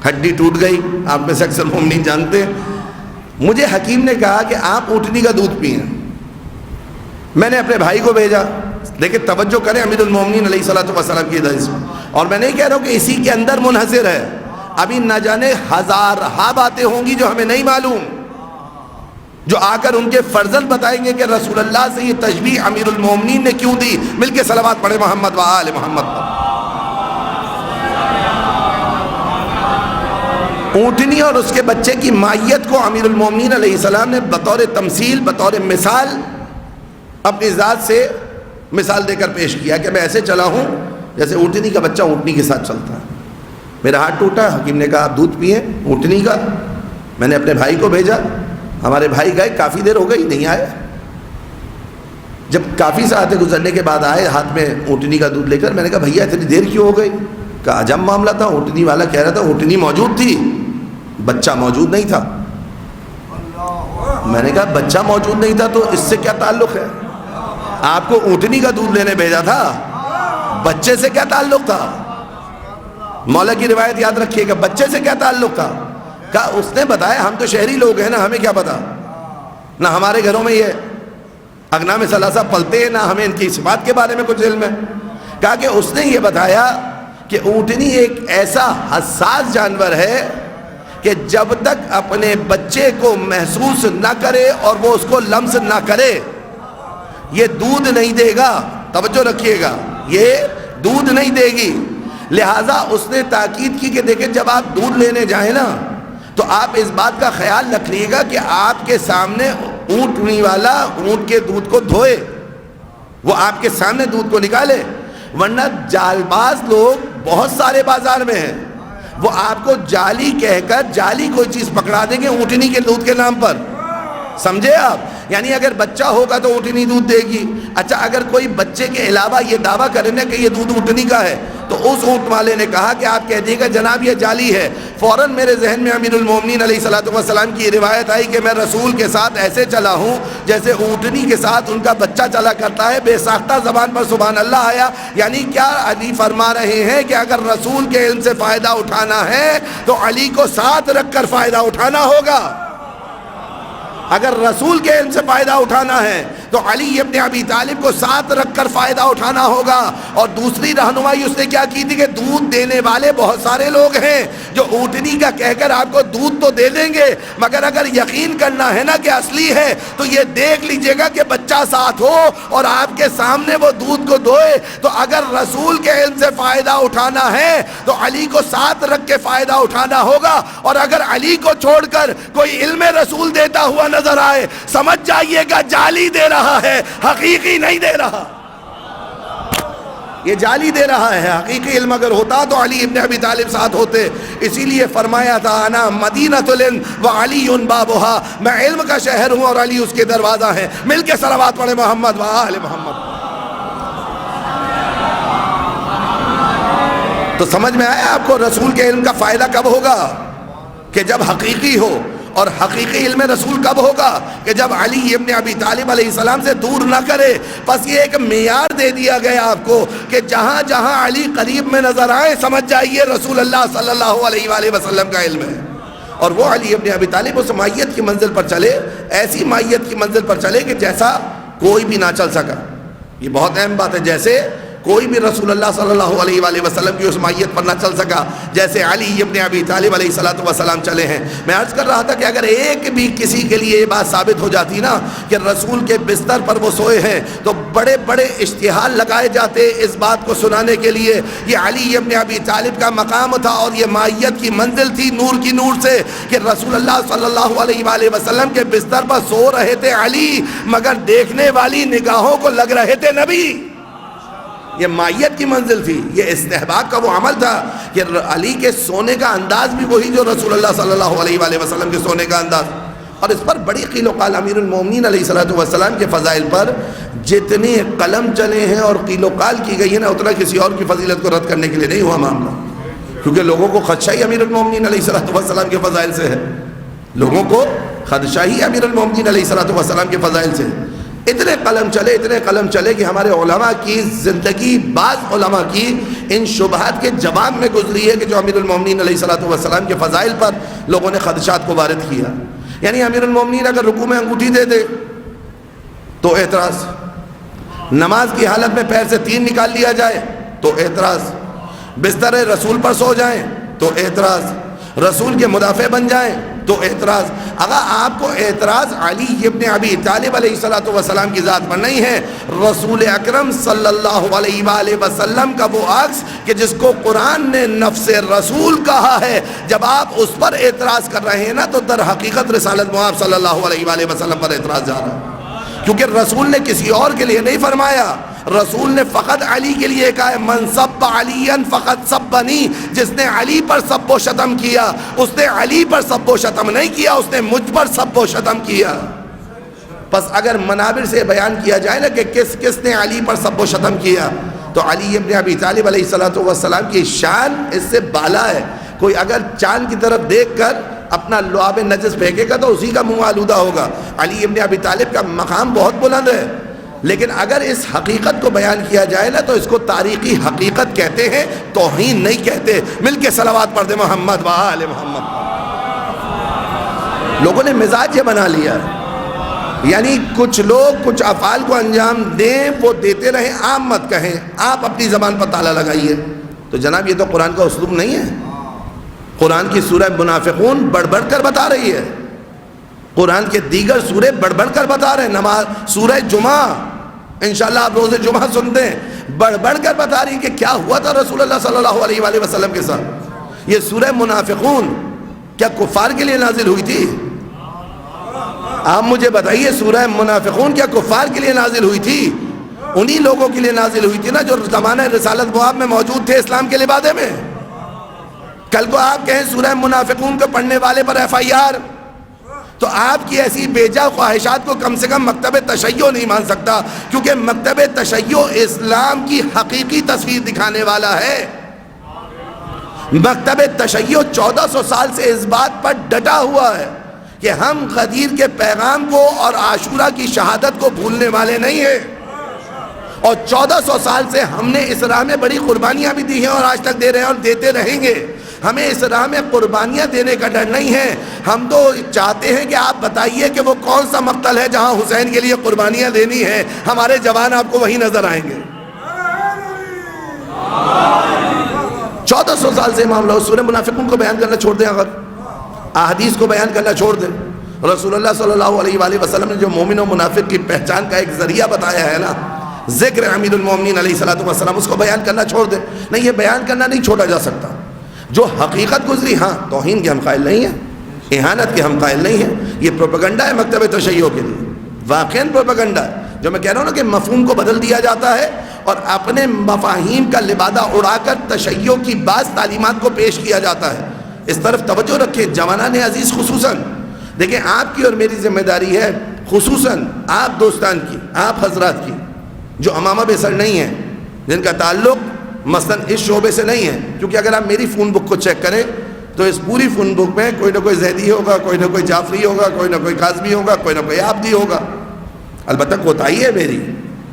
ہڈی ٹوٹ گئی، آپ میں سے اکثر مومنین جانتے ہیں. مجھے حکیم نے کہا کہ آپ اونٹنی کا دودھ پئیں. میں نے اپنے بھائی کو بھیجا. لیکن توجہ کریں امیر المومنین علیہ السلام کی حدیث میں، اور میں نہیں کہہ رہا ہوں کہ اسی کے اندر منحصر ہے. ابھی نہ جانے ہزارہا باتیں ہوں گی جو ہمیں نہیں معلوم، جو آ کر ان کے فرزند بتائیں گے کہ رسول اللہ سے یہ تشبیہ امیر المومنین نے کیوں دی. مل کے صلوات پڑھے محمد و آل محمد. اونٹنی اور اس کے بچے کی مائیت کو امیر المومنین علیہ السلام نے بطور تمثیل، بطور مثال اپنی ذات سے مثال دے کر پیش کیا کہ میں ایسے چلا ہوں جیسے اونٹنی کا بچہ اونٹنی کے ساتھ چلتا ہے. میرا ہاتھ ٹوٹا، حکیم نے کہا آپ دودھ پئیں اونٹنی کا. میں نے اپنے بھائی کو بھیجا. ہمارے بھائی گئے، کافی دیر ہو گئی نہیں آئے. جب کافی ساعتیں گزرنے کے بعد آئے ہاتھ میں اونٹنی کا دودھ لے کر، میں نے کہا بھیا اتنی دیر کیوں ہو گئی؟ کہا عجب معاملہ تھا، اونٹنی والا کہہ رہا تھا اونٹنی موجود تھی، بچہ موجود نہیں تھا. میں نے کہا بچہ موجود نہیں تھا تو اس سے کیا تعلق ہے؟ آپ کو اونٹنی کا دودھ لینے بھیجا تھا، بچے سے کیا تعلق تھا؟ مولا کی روایت یاد رکھیے گا، بچے سے کیا تعلق تھا؟ کہا اس نے بتایا، ہم تو شہری لوگ ہیں نا، ہمیں کیا پتا، نہ ہمارے گھروں میں یہ اغنام ثلاثہ پلتے ہیں، نہ ہمیں ان کی صفات کے بارے میں کچھ علم ہے. کہا کہ اس نے یہ بتایا کہ اونٹنی ایک ایسا حساس جانور ہے کہ جب تک اپنے بچے کو محسوس نہ کرے اور وہ اس کو لمس نہ کرے یہ دودھ نہیں دے گا. توجہ رکھیے گا، یہ دودھ نہیں دے گی. لہٰذا اس نے تاکید کی کہ دیکھیں جب آپ دودھ لینے جائیں نا تو آپ اس بات کا خیال رکھیے گا کہ آپ کے سامنے اونٹنی والا اونٹ کے دودھ کو دھوئے، وہ آپ کے سامنے دودھ کو نکالے. ورنہ جال باز لوگ بہت سارے بازار میں ہیں، وہ آپ کو جعلی کہہ کر جعلی کوئی چیز پکڑا دیں گے اونٹنی کے دودھ کے نام پر، سمجھے آپ؟ یعنی اگر بچہ ہوگا تو اونٹنی دودھ دے گی. اچھا اگر کوئی بچے کے علاوہ یہ دعویٰ کرے نا کہ یہ دودھ اونٹنی کا ہے تو اس اونٹ والے نے کہا کہ آپ کہہ دیے گا جناب یہ جعلی ہے. فوراً میرے ذہن میں امیر المومنین علیہ الصلوۃ والسلام کی روایت آئی کہ میں رسول کے ساتھ ایسے چلا ہوں جیسے اونٹنی کے ساتھ ان کا بچہ چلا کرتا ہے. بے ساختہ زبان پر سبحان اللہ آیا. یعنی کیا علی فرما رہے ہیں کہ اگر رسول کے علم سے فائدہ اٹھانا ہے تو علی کو ساتھ رکھ کر فائدہ اٹھانا ہوگا. اگر رسول کے علم سے فائدہ اٹھانا ہے تو علی ابن ابی طالب کو ساتھ رکھ کر فائدہ اٹھانا ہوگا. اور دوسری رہنمائی اس نے کیا کی تھی کہ دودھ دینے والے بہت سارے لوگ ہیں جو اونٹنی کا کہہ کر آپ کو دودھ تو دے دیں گے مگر اگر یقین کرنا ہے نا کہ اصلی ہے تو یہ دیکھ لیجئے گا کہ بچہ ساتھ ہو اور آپ کے سامنے وہ دودھ کو دوئے. تو اگر رسول کے علم سے فائدہ اٹھانا ہے تو علی کو ساتھ رکھ کے فائدہ اٹھانا ہوگا. اور اگر علی کو چھوڑ کر کوئی علم رسول دیتا ہوا نظر آئے سمجھ جائیے گا جعلی دے رہا ہے، حقیقی نہیں دے رہا. یہ جعلی دے رہا ہے. حقیقی علم اگر ہوتا تو علی ابن ابی طالب ساتھ ہوتے. اسی لیے فرمایا تھا انا مدینۃ العلم وعلی بابھا، میں علم کا شہر ہوں اور علی اس کے دروازہ ہیں. مل کے صلوات پڑھے محمد و آل محمد. تو سمجھ میں آیا آپ کو رسول کے علم کا فائدہ کب ہوگا؟ کہ جب حقیقی ہو. اور حقیقی علم رسول کب ہوگا؟ کہ جب علی ابن ابی طالب علیہ السلام سے دور نہ کرے. بس یہ ایک معیار دے دیا گیا آپ کو کہ جہاں جہاں علی قریب میں نظر آئے سمجھ جائیے رسول اللہ صلی اللہ علیہ وآلہ وسلم کا علم ہے. اور وہ علی ابن ابی طالب اس مائیت کی منزل پر چلے، ایسی مائیت کی منزل پر چلے کہ جیسا کوئی بھی نہ چل سکا. یہ بہت اہم بات ہے. جیسے کوئی بھی رسول اللہ صلی اللہ علیہ وآلہ وسلم کی اس مائیت پر نہ چل سکا جیسے علی ابن ابی طالب علیہ السلام چلے ہیں. میں عرض کر رہا تھا کہ اگر ایک بھی کسی کے لیے یہ بات ثابت ہو جاتی نا کہ رسول کے بستر پر وہ سوئے ہیں تو بڑے بڑے اشتہار لگائے جاتے اس بات کو سنانے کے لیے. یہ علی ابن ابی طالب کا مقام تھا اور یہ مائیت کی منزل تھی نور کی نور سے کہ رسول اللہ صلی اللہ علیہ وآلہ وسلم کے بستر پر سو رہے تھے علی مگر دیکھنے والی نگاہوں کو لگ رہے تھے نبی. یہ مائیت کی منزل تھی. یہ استحباب کا وہ عمل تھا کہ علی کے سونے کا انداز بھی وہی جو رسول اللہ صلی اللہ علیہ وآلہ وسلم کے سونے کا انداز. اور اس پر بڑی قیل و قال امیر المومنین علیہ الصلوۃ والسلام کے فضائل پر جتنے قلم چلے ہیں اور قیل و قال کی گئی ہے نا اتنا کسی اور کی فضیلت کو رد کرنے کے لیے نہیں ہوا معاملہ. کیونکہ لوگوں کو خدشہ ہی امیر المومنین علیہ الصلوۃ والسلام کے فضائل سے ہے. لوگوں کو خدشہ ہی امیر المومنین علیہ الصلوۃ والسلام کے فضائل سے. اتنے قلم چلے کہ ہمارے علماء کی زندگی بعض علماء کی ان شبہات کے جواب میں گزری ہے کہ جو امیر المومنین علیہ الصلوۃ والسلام کے فضائل پر لوگوں نے خدشات کو وارد کیا. یعنی امیر المومنین اگر رکوع میں انگوٹھی دے دے تو اعتراض، نماز کی حالت میں پیر سے 3 نکال لیا جائے تو اعتراض، بستر رسول پر سو جائیں تو اعتراض، رسول کے مدافع بن جائیں تو اعتراض. اگر آپ کو اعتراض علی ابن ابی طالب علیہ الصلوۃ والسلام کی ذات پر نہیں ہے، رسول اکرم صلی اللہ علیہ وآلہ وسلم کا وہ عکس کہ جس کو قرآن نے نفس رسول کہا ہے، جب آپ اس پر اعتراض کر رہے ہیں نا تو در حقیقت رسالت مآب صلی اللہ علیہ وآلہ وسلم پر اعتراض جا رہا ہے. کیونکہ رسول نے کسی اور کے لیے نہیں فرمایا. رسول نے فقط علی کے لیے کہا ہے من سب علی فقط سبنی. جس نے علی پر سب و شتم کیا اس نے علی پر سب و شتم نہیں کیا، اس نے مجھ پر سب و شتم کیا. پس اگر منابر سے بیان کیا جائے نا کہ کس نے علی پر سب و شتم کیا تو علی ابن ابی طالب علیہ الصلوۃ والسلام کی شان اس سے بالا ہے. کوئی اگر چاند کی طرف دیکھ کر اپنا لعاب نجس پھینکے گا تو اسی کا منہ آلودہ ہوگا. علی ابن ابی طالب کا مقام بہت بلند ہے، لیکن اگر اس حقیقت کو بیان کیا جائے نا تو اس کو تاریخی حقیقت کہتے ہیں، توہین نہیں کہتے. مل کے صلوات پڑھ دے محمد و آل محمد. لوگوں نے مزاج یہ بنا لیا، یعنی کچھ لوگ کچھ افعال کو انجام دیں وہ دیتے رہیں، آپ مت کہیں، آپ اپنی زبان پر تالا لگائیے. تو جناب یہ تو قرآن کا اسلوب نہیں ہے. قرآن کی سورہ منافقون بڑھ بڑھ کر بتا رہی ہے، قرآن کے دیگر سورے بڑھ بڑھ کر بتا رہے ہیں. نماز سورہ جمعہ انشاءاللہ آپ روز جمعہ سنتے ہیں، بڑھ بڑھ کر بتا رہی ہے کہ کیا ہوا تھا رسول اللہ صلی اللہ علیہ وآلہ وسلم کے ساتھ. یہ سورہ منافقون کیا کفار کے لیے نازل ہوئی تھی؟ آپ مجھے بتائیے، سورہ منافقون کیا کفار کے لیے نازل ہوئی تھی؟ انہی لوگوں کے لیے نازل ہوئی تھی نا جو زمانہ رسالت بواب میں موجود تھے اسلام کے لبادے میں. کل کو آپ کہیں سورہ منافقون کو پڑھنے والے پر FIR، تو آپ کی ایسی بیجا خواہشات کو کم سے کم مکتب تشیع نہیں مان سکتا، کیونکہ مکتب تشیع اسلام کی حقیقی تصویر دکھانے والا ہے. مکتب تشیع 1400 سال سے اس بات پر ڈٹا ہوا ہے کہ ہم غدیر کے پیغام کو اور عاشورہ کی شہادت کو بھولنے والے نہیں ہیں، اور 1400 سال سے ہم نے اس راہ میں بڑی قربانیاں بھی دی ہیں اور آج تک دے رہے ہیں اور دیتے رہیں گے. ہمیں اس راہ میں قربانیاں دینے کا ڈر نہیں ہے. ہم تو چاہتے ہیں کہ آپ بتائیے کہ وہ کون سا مقتل ہے جہاں حسین کے لیے قربانیاں دینی ہیں. ہمارے جوان آپ کو وہی نظر آئیں گے. 1400 سال سے معاملہ ہو. سورہ منافقون کو بیان کرنا چھوڑ دیں، اگر احادیث کو بیان کرنا چھوڑ دیں. رسول اللہ صلی اللہ علیہ وآلہ وسلم نے جو مومن و منافق کی پہچان کا ایک ذریعہ بتایا ہے نا، ذکر امیر المومنین علیہ السلام، اس کو بیان کرنا چھوڑ دیں. نہیں، یہ بیان کرنا نہیں چھوڑا جا سکتا. جو حقیقت گزری، ہاں توہین کے ہم قائل نہیں ہیں، اہانت کے ہم قائل نہیں ہیں. یہ پروپیگنڈا ہے مکتب تشیع کے لیے، واقعاً پروپیگنڈا ہے. جو میں کہہ رہا ہوں نا کہ مفہوم کو بدل دیا جاتا ہے اور اپنے مفاہیم کا لبادہ اڑا کر تشیع کی بعض تعلیمات کو پیش کیا جاتا ہے. اس طرف توجہ رکھیں جوانان عزیز. خصوصاً دیکھیں آپ کی اور میری ذمہ داری ہے، خصوصاً آپ دوستان کی، آپ حضرات کی جو امامہ بے سر نہیں ہیں، جن کا تعلق مثلاً اس شعبے سے نہیں ہے. کیونکہ اگر آپ میری فون بک کو چیک کریں تو اس پوری فون بک میں کوئی نہ کوئی زیدی ہوگا، کوئی نہ کوئی جعفری ہوگا، کوئی نہ کوئی کاظمی ہوگا، کوئی نہ کوئی عابدی ہوگا. البتہ کوتاہی ہے میری،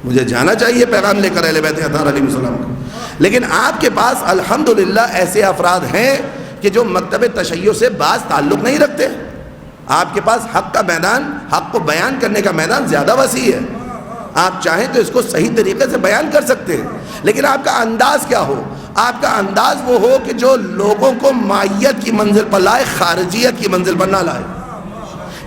مجھے جانا چاہیے پیغام لے کر اہل بیت اطہار علیہ السلام کو. لیکن آپ کے پاس الحمدللہ ایسے افراد ہیں کہ جو مکتب تشیع سے بعض تعلق نہیں رکھتے. آپ کے پاس حق کا میدان، حق کو بیان کرنے کا میدان زیادہ وسیع ہے. آپ چاہیں تو اس کو صحیح طریقے سے بیان کر سکتے ہیں، لیکن آپ کا انداز کیا ہو؟ آپ کا انداز وہ ہو کہ جو لوگوں کو مائیت کی منزل پر لائے، خارجیت کی منزل پر نہ لائے.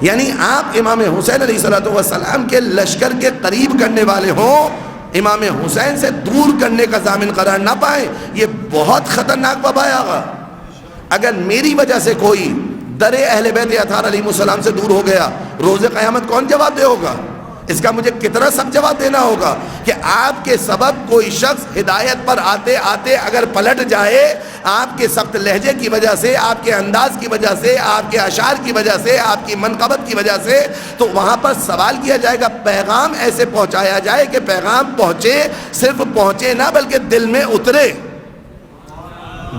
یعنی آپ امام حسین علیہ السلام کے لشکر کے قریب کرنے والے ہوں، امام حسین سے دور کرنے کا ضامن قرار نہ پائیں. یہ بہت خطرناک وبا ہے آقا. اگر میری وجہ سے کوئی در اہل بیت اطہار علیہ السلام سے دور ہو گیا، روز قیامت کون جواب دے ہوگا؟ اس کا مجھے کتنا سخت جواب دینا ہوگا کہ آپ کے سبب کوئی شخص ہدایت پر آتے آتے اگر پلٹ جائے، آپ کے سخت لہجے کی وجہ سے، آپ کے انداز کی وجہ سے، آپ کے اشعار کی وجہ سے، آپ کی منقبت کی وجہ سے، تو وہاں پر سوال کیا جائے گا. پیغام ایسے پہنچایا جائے کہ پیغام پہنچے، صرف پہنچے نہ بلکہ دل میں اترے.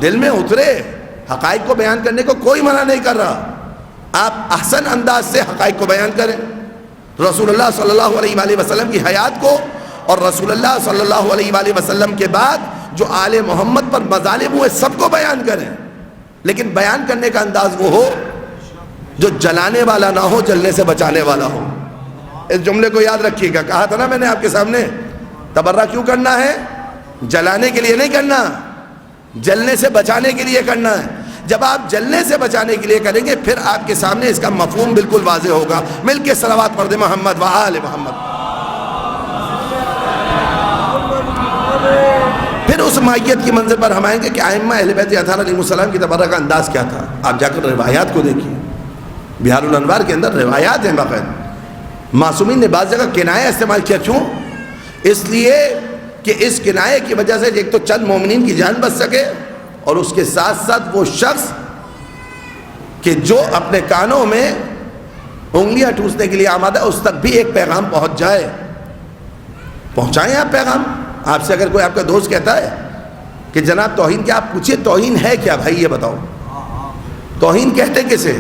دل میں اترے. حقائق کو بیان کرنے کو کوئی منع نہیں کر رہا. آپ احسن انداز سے حقائق کو بیان کریں. رسول اللہ صلی اللہ علیہ وآلہ وسلم کی حیات کو اور رسول اللہ صلی اللہ علیہ وآلہ وسلم کے بعد جو آل محمد پر مظالم ہوئے سب کو بیان کریں. لیکن بیان کرنے کا انداز وہ ہو جو جلانے والا نہ ہو، جلنے سے بچانے والا ہو. اس جملے کو یاد رکھیے گا. کہا تھا نا میں نے آپ کے سامنے، تبرہ کیوں کرنا ہے؟ جلانے کے لیے نہیں کرنا، جلنے سے بچانے کے لیے کرنا ہے. جب آپ جلنے سے بچانے کے لیے کریں گے پھر آپ کے سامنے اس کا مفہوم بالکل واضح ہوگا. مل کے صلوات پڑھ دیں محمد و آل محمد. پھر اس مائیت کی منزل پر ہم آئیں گے کہ ائمہ اہل بیت اطہار علیہ السلام کی تبرہ کا انداز کیا تھا. آپ جا کر روایات کو دیکھیے. بہار الانوار کے اندر روایات ہیں باقاعدہ. معصومین نے بعض جگہ کنایہ استعمال کیا. کیوں؟ اس لیے کہ اس کنایے کی وجہ سے ایک تو چند مومنین کی جان بچ سکے، اور اس کے ساتھ ساتھ وہ شخص کہ جو اپنے کانوں میں انگلیاں ٹھوسنے کے لیے آمادہ اس تک بھی ایک پیغام پہنچ جائے. پہنچائیں آپ پیغام. آپ سے اگر کوئی آپ کا دوست کہتا ہے کہ جناب توہین کیا، آپ پوچھئے توہین ہے کیا بھائی، یہ بتاؤ. توہین کہتے کسے؟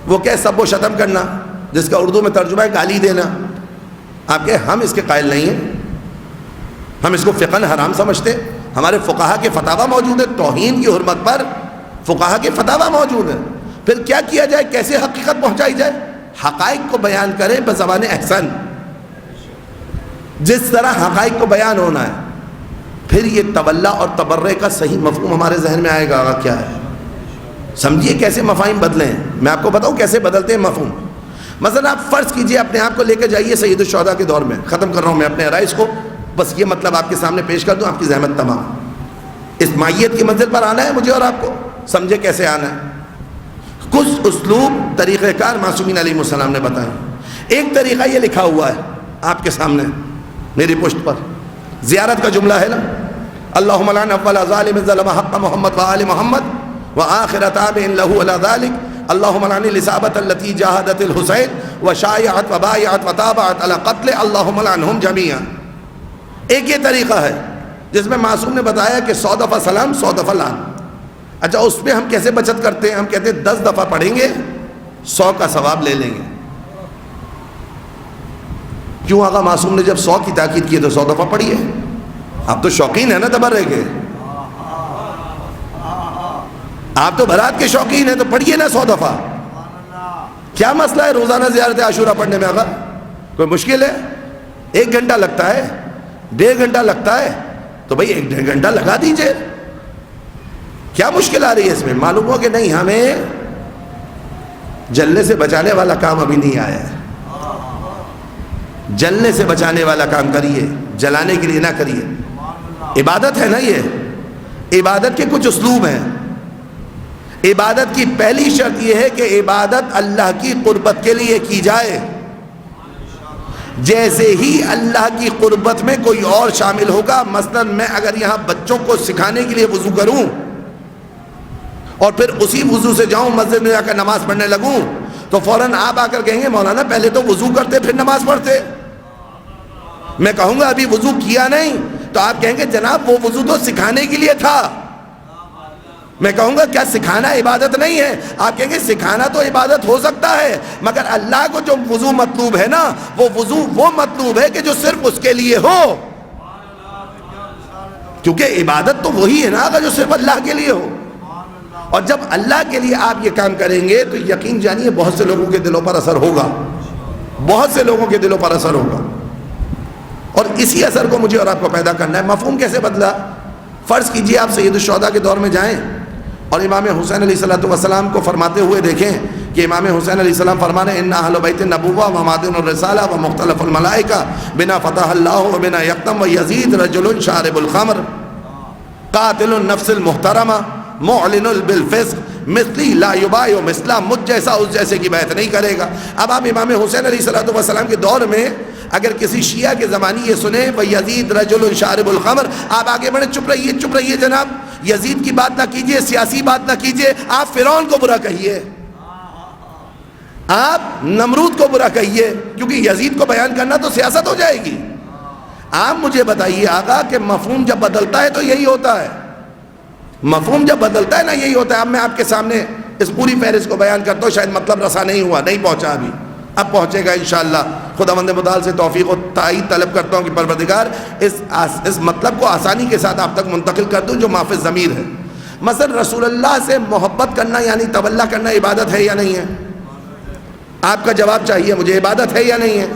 وہ کہ سب و شتم کرنا، جس کا اردو میں ترجمہ ہے گالی دینا. آپ کہ ہم اس کے قائل نہیں ہیں، ہم اس کو فقہاً حرام سمجھتے. ہمارے فقہا کے فتاویٰ موجود ہیں توہین کی حرمت پر. فقہا کے فتاویٰ موجود ہیں. پھر کیا کیا جائے؟ کیسے حقیقت پہنچائی جائے؟ حقائق کو بیان کریں بزبان احسن، جس طرح حقائق کو بیان ہونا ہے. پھر یہ تولا اور تبرے کا صحیح مفہوم ہمارے ذہن میں آئے گا. کیا ہے؟ سمجھیے کیسے مفاہیم بدلے ہیں. میں آپ کو بتاؤں کیسے بدلتے ہیں مفہوم. مثلا آپ فرض کیجئے اپنے آپ کو لے کے جائیے سید الشہداء کے دور میں. ختم کر رہا ہوں میں اپنے عرائض کو، بس یہ مطلب آپ کے سامنے پیش کر دوں، آپ کی زحمت تمام. اس مائیت کی منزل پر آنا ہے مجھے اور آپ کو، سمجھے کیسے آنا ہے. کچھ اسلوب طریقہ کار معصومین علیہ السلام نے بتائے. ایک طریقہ یہ لکھا ہوا ہے آپ کے سامنے میری پشت پر. زیارت کا جملہ ہے نا، اللہم لعن اول ظالم ظلم حق محمد وآل محمد وآخر تابع له على ذلك اللہم لعن الإصابة التي جاہدت الحسین وشایعت وبایعت وتابعت على قتل اللہم لعنہم جميعا۔ ایک یہ طریقہ ہے جس میں معصوم نے بتایا کہ 100 دفعہ سلام 100 دفعہ لعن۔ اچھا اس میں ہم کیسے بچت کرتے ہیں؟ ہم کہتے ہیں 10 دفعہ پڑھیں گے 100 کا ثواب لے لیں گے۔ کیوں آقا معصوم نے جب 100 کی تاکید کی تو 100 دفعہ پڑھی ہے؟ آپ تو شوقین ہیں نا تبرے کے، آپ تو برات کے شوقین ہیں، تو پڑھیے نا 100 دفعہ۔ کیا مسئلہ ہے روزانہ زیارت عاشورہ پڑھنے میں؟ آقا کوئی مشکل ہے؟ 1 گھنٹہ لگتا ہے، 1.5 گھنٹہ لگتا ہے، تو بھائی 1.5 گھنٹہ لگا دیجئے، کیا مشکل آ رہی ہے اس میں؟ معلوم ہو کہ نہیں ہمیں جلنے سے بچانے والا کام ابھی نہیں آیا ہے۔ جلنے سے بچانے والا کام کریے، جلانے کے لیے نہ کریے۔ عبادت ہے نا، یہ عبادت کے کچھ اسلوب ہیں۔ عبادت کی پہلی شرط یہ ہے کہ عبادت اللہ کی قربت کے لیے کی جائے۔ جیسے ہی اللہ کی قربت میں کوئی اور شامل ہوگا، مثلا میں اگر یہاں بچوں کو سکھانے کے لیے وضو کروں اور پھر اسی وضو سے جاؤں مسجد میں جا کر نماز پڑھنے لگوں، تو فوراً آپ آ کر کہیں گے مولانا پہلے تو وضو کرتے پھر نماز پڑھتے۔ میں کہوں گا ابھی وضو کیا نہیں، تو آپ کہیں گے جناب وہ وضو تو سکھانے کے لیے تھا۔ میں کہوں گا کیا سکھانا عبادت نہیں ہے؟ آپ کہیں گے سکھانا تو عبادت ہو سکتا ہے، مگر اللہ کو جو وضو مطلوب ہے نا، وہ وضو وہ مطلوب ہے کہ جو صرف اس کے لیے ہو، کیونکہ عبادت تو وہی ہے نا جو صرف اللہ کے لیے ہو۔ اور جب اللہ کے لیے آپ یہ کام کریں گے تو یقین جانیے بہت سے لوگوں کے دلوں پر اثر ہوگا، بہت سے لوگوں کے دلوں پر اثر ہوگا، اور اسی اثر کو مجھے اور آپ کو پیدا کرنا ہے۔ مفہوم کیسے بدلا؟ فرض کیجئے آپ سید الشہداء کے دور میں جائیں اور امام حسین علیہ السلام کو فرماتے ہوئے دیکھیں کہ امام حسین علیہ السلام فرمانے ان اہل بیت النبوہ و معادن الرسالہ و مختلف الملائکہ بنا فتح اللہ و بنا یقتم و یزید رجل شارب الخمر قاتل النفس المحترمہ معلن بالفسق مثلی لا یبایع مثلا، مجھ جیسا اس جیسے کی بیعت نہیں کرے گا۔ اب آپ امام حسین علیہ السلام کے دور میں اگر کسی شیعہ کے زمانی یہ سنیں وَيَزِيد رَجُلٌ شَارِبُ الْخَمْرِ، آپ آگے بڑھیں، چپ رہیے جناب، یزید کی بات نہ کیجئے، سیاسی بات نہ کیجئے، آپ فرعون کو برا کہیے، آپ نمرود کو برا کہیے، کیونکہ یزید کو بیان کرنا تو سیاست ہو جائے گی۔ آپ مجھے بتائیے آقا کہ مفہوم جب بدلتا ہے تو یہی ہوتا ہے، مفہوم جب بدلتا ہے نا یہی ہوتا ہے۔ اب میں آپ کے سامنے اس پوری فہرست کو بیان کرتا ہوں، شاید مطلب رسا نہیں ہوا، نہیں پہنچا ابھی، اب پہنچے گا انشاءاللہ۔ خداوند متعال سے توفیق و تائید طلب کرتا ہوں کہ پروردگار اس مطلب کو آسانی کے ساتھ آپ تک منتقل کر دوں جو مافذ ضمیر ہے۔ مثلا رسول اللہ سے محبت کرنا یعنی تولا کرنا عبادت ہے یا نہیں ہے؟ آپ کا جواب چاہیے مجھے، عبادت ہے یا نہیں ہے؟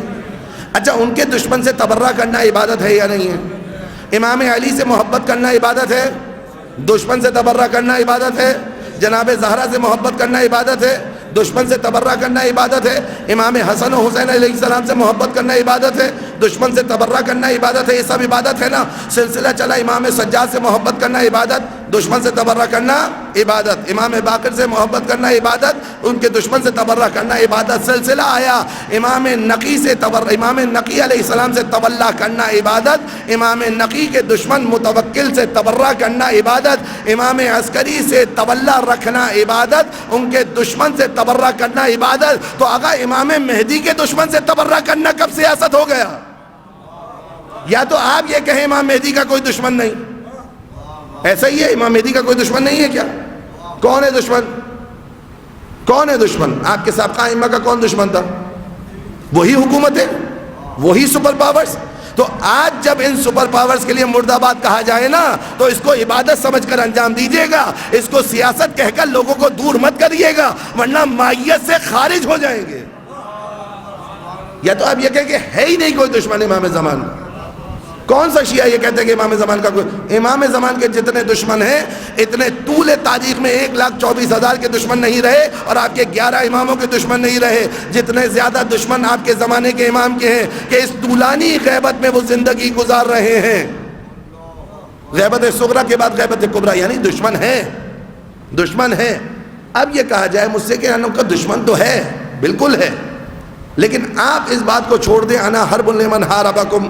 اچھا ان کے دشمن سے تبرہ کرنا عبادت ہے یا نہیں ہے؟ امام علی سے محبت کرنا عبادت ہے، دشمن سے تبرہ کرنا عبادت ہے، جناب زہرا سے محبت کرنا عبادت ہے، دشمن سے تبرہ کرنا عبادت ہے، امام حسن و حسین علیہ السلام سے محبت کرنا عبادت ہے، دشمن سے تبرہ کرنا عبادت ہے، یہ سب عبادت ہے نا۔ سلسلہ چلا امام سجاد سے محبت کرنا عبادت، دشمن سے تبرہ کرنا عبادت، امام باقر سے محبت کرنا عبادت، ان کے دشمن سے تبرہ کرنا عبادت، سلسلہ آیا امام نقی سے امام نقی علیہ السلام سے تولا کرنا عبادت، امام نقی کے دشمن متوکل سے تبرہ کرنا عبادت، امام عسکری سے تولا رکھنا عبادت، ان کے دشمن سے تبرہ کرنا عبادت۔ تو آقا امام مہدی کے دشمن سے تبرہ کرنا کب سیاست ہو گیا؟ یا تو آپ یہ کہیں امام مہدی کا کوئی دشمن نہیں، ایسا ہی ہے امام مہدی کا کوئی دشمن نہیں ہے کیا؟ کون ہے دشمن؟ کون ہے دشمن؟ آپ کے سابقہ ائمہ کا کون دشمن تھا؟ وہی حکومت ہے، وہی سپر پاورز۔ تو آج جب ان سپر پاورز کے لیے مرد آباد کہا جائے نا تو اس کو عبادت سمجھ کر انجام دیجیے گا، اس کو سیاست کہہ کر لوگوں کو دور مت کریے گا، ورنہ مائیت سے خارج ہو جائیں گے۔ یا تو آپ یہ کہیں کہ ہے ہی نہیں کوئی دشمن امام زمان۔ کون سا شیعہ یہ کہتے ہیں کہ امام زمان کا کوئی؟ امام زمان کے جتنے دشمن ہیں اتنے طول تاریخ میں 1,24,000 کے دشمن نہیں رہے، اور آپ کے 11 اماموں کے دشمن نہیں رہے۔ جتنے زیادہ دشمن آپ کے زمانے کے امام کے ہیں کہ اس طولانی غیبت میں وہ زندگی گزار رہے ہیں۔ غیبت صغرا کے بعد غیبت کبرا، یعنی دشمن ہے، دشمن ہے۔ اب یہ کہا جائے مجھ سے کہ ان کا دشمن تو ہے، بالکل ہے، لیکن آپ اس بات کو چھوڑ دیں انا حرب لمن حاربکم،